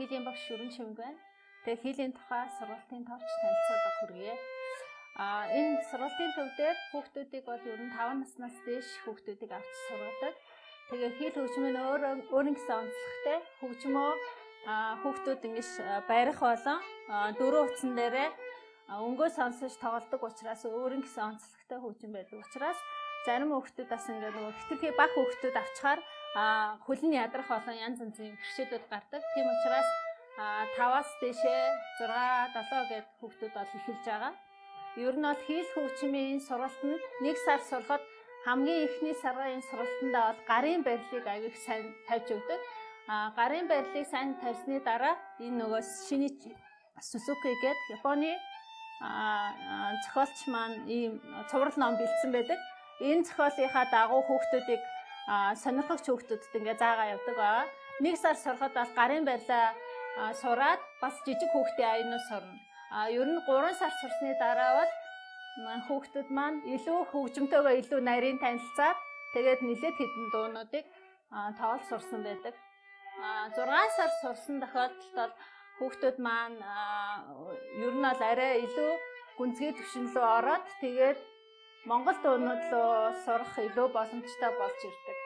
Хийлийн багш Шүрэн Шимэг байна. Тэгээ хийлийн тухай сургалтын товч танилцуулга хүргэе. Энэ сургалтын төв дээр хүүхдүүдийг бол ер нь 5 наснаас дээш хүүхдүүдийг авч сургадаг. Тэгээ хийл хөгжмөө өөрийн гэсэн онцлогтой хөгжмөө хүүхдүүд ингэж барих болон дөрөв утсан дээрээ өнгөө сонсож тоглодог учраас өөрийн гэсэн онцлогтой хөгжим байдаг учраас зарим хүүхдүүд бас ингээд нөгөө хэтэрхий бага хүүхдүүд авчаар хөлн ядрах болон янз янзын бэрхшээлүүд гардаг. Тийм учраас 5-аас дээшээ 6, 7 гэд хүүхдүүд бол эхэлж байгаа. Ер нь бол хийл хөгжмийн сургалтанд 1 сар сурахад хамгийн эхний сарын сургалтандаа бол гарын барилыг аяг сайн тавьж өгдөг. Гарын барилыг сайн тавьсны дараа энэ нөгөө Shinichi Suzuki гээд Японы зохиолч маань ийм цуврал ном бэлдсэн байдаг. Энэ зохиолынхаа дагуу хүүхдүүдийг сонирхогч хүүхдүүдэд ингээ заагаа явдаг баа. 1 сар сурахад бол гарын барилаа сураад бас жижиг хүүхдийн аюунаас сурна. Ер нь 3 сар сурсны дараа бол хүүхдүүд маань илүү хөгжмөнтэйгээ илүү нарийн танилцаад тэгээд нэлээд хэдэн дуунуудыг тоглож сурсан байдаг. 6 сар сурсан тохиолдолд бол хүүхдүүд маань ер нь бол арай илүү гүнзгий түвшин рүү ороод тэгээд Монгол дуунууд руу сурах илүү боломжтой болж ирдэг.